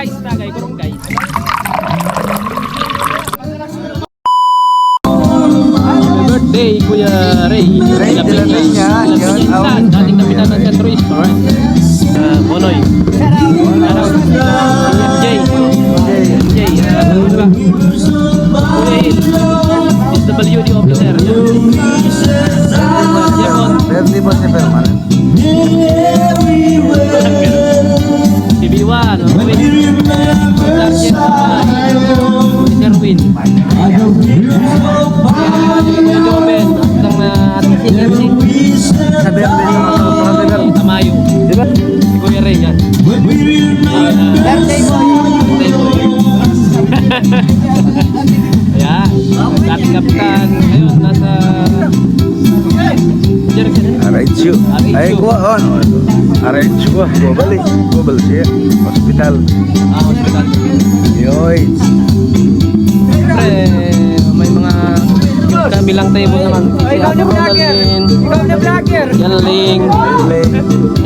Guys, tagay kurong guys. Birthday Kuya Ray. Ray niya. Dating kapitan ng Centro East. Alright. Monoy. MJ. SWD officer. Birthday po si Perman. Si Biwan. Si Serwin. Joben. Ang ating Sa birthday sa Tamayo. Diba? Si Kuya Ray yan. Birthday boy. Ayan. Dating kapitan. Ngayon, nasa RHU. Ay, kuha on. RHU kuha. Global siya. Hospital. hospital. Yoy. Siyempre, may mga kabilang table naman. Si Ate Ronaldin. Ikaw na vlogger. Yaling.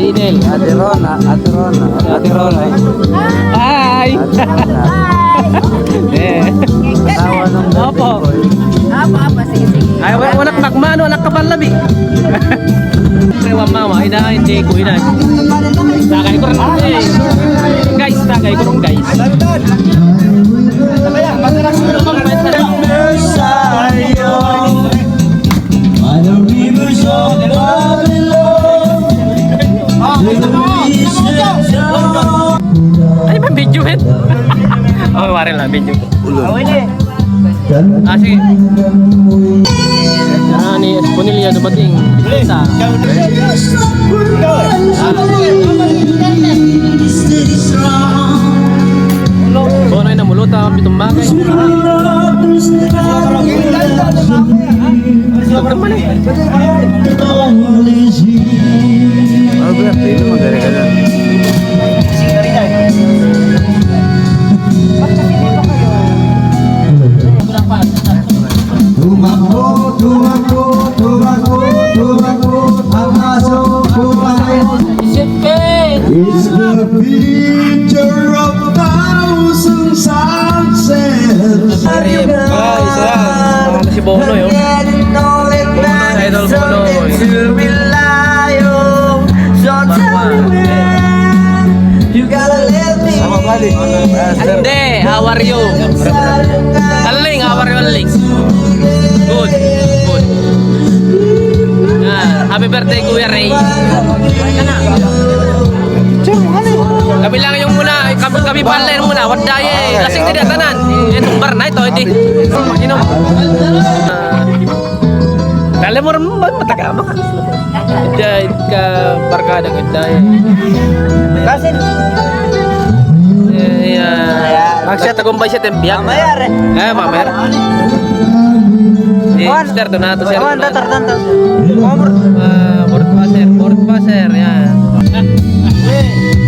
Idel. Ate Rona. Ate Rona. Hi! Asawa ng Opo. Apa, sige. Ay, wanak magmano, wanak kapalabi. Rewa mama, hindi ko ina. Tagay ko rin guys, tagay ko rin guys. Ay, may video hit. Oh, wari lang, video. Sige. Ni Esponilla dumating. Isa. Bonoy na muluta, pitong bagay. Ito naman eh. Birthday ito magaling ka na. It's the picture of thousand sunsets. Isa. Si Bonoy, oh. Idol Bonoy. Sama balik. Ande, how are you? Aling, how are you, Aling? Good. Happy birthday, Kuya Ray. Kami lang yung muna, kami balen muna, wadaye. Lasing tidak tanan. Itong bar na ito, hindi. Inom. Dali mo rin matagama ka. Hindi ka barkada ko dahil. Kasi Magtagumpay siya tempiyak. Mamayar eh. Mamayar. Sir, doon na ito, sir. Board passer, yan.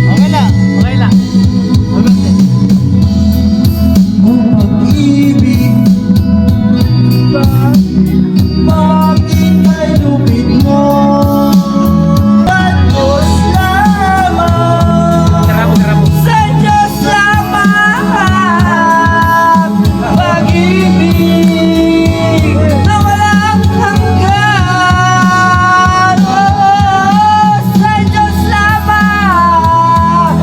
Okay lang. Pag-ibig, bakit may lupit mo? Pagkos lamang Karamo. sa Diyos lamang. Pag-ibig na walang hanggan. Sa Diyos lamang.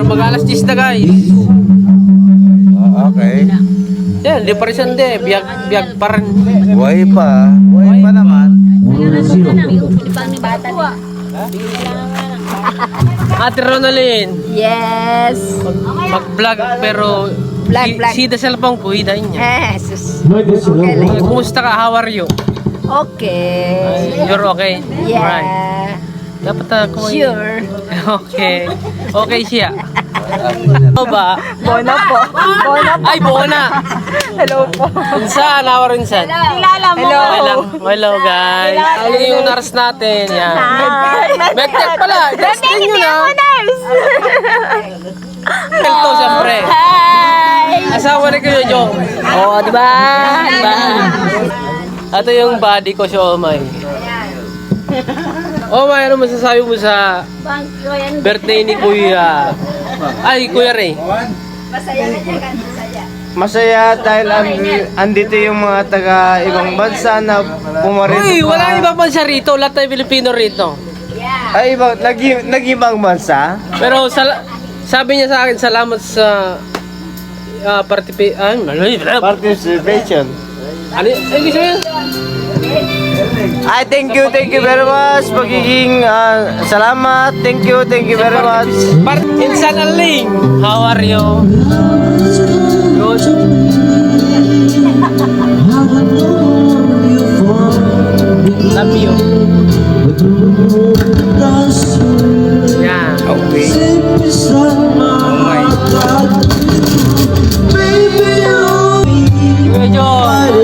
Mag-alas 10 na guys. Okay. Yan, di pa rin siya hindi. Biyag pa rin. Buhay pa naman. Ate Ronaldin, Yes. mag-vlog pero Vlog. si the cellphone ko, hidain niya. Yes. Okay lang. Kumusta ka? How are you? Okay. You're okay? Alright. Yeah. Dapat ako Sure. Okay. Okay siya. Ano ba? Bona po. Bona po. Ay, Bona. Hello po. Insan, awa rin san. Kilala mo. Hello. Hello guys. Ano yung nurse natin? Yan. Medtech pala. Testing nyo na. Ito, siyempre. Hi. Asawa rin kayo, Jo. Oh, di ba? Di ba? Ito yung body ko, si Omay. Omay, ano masasabi mo sa birthday ni Kuya? Ay, Kuya Ray. Masaya dahil andito yung mga taga ibang bansa na pumarito. Uy, wala iba pa siya rito. Lahat tayo Pilipino rito. Ay, nag-ibang bansa? Pero sabi niya sa akin, salamat sa Participation. Ano ibig sabihin? Ay, thank you very much. Pagiging salamat. Thank you very much. Insan Aling, how are you? Good. Love you. Yeah. Okay. Kuya John.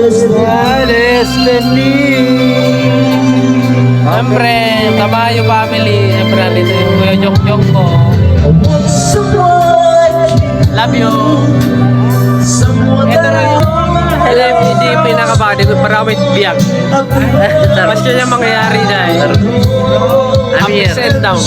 Destiny. Siyempre, Tabayo family. Siyempre, nandito yung Kuya Jong ko. Love you. Ito na yung hindi yung pinakabagay ko para wait biyak. Mas yun yung mangyayari dahil. Up and down.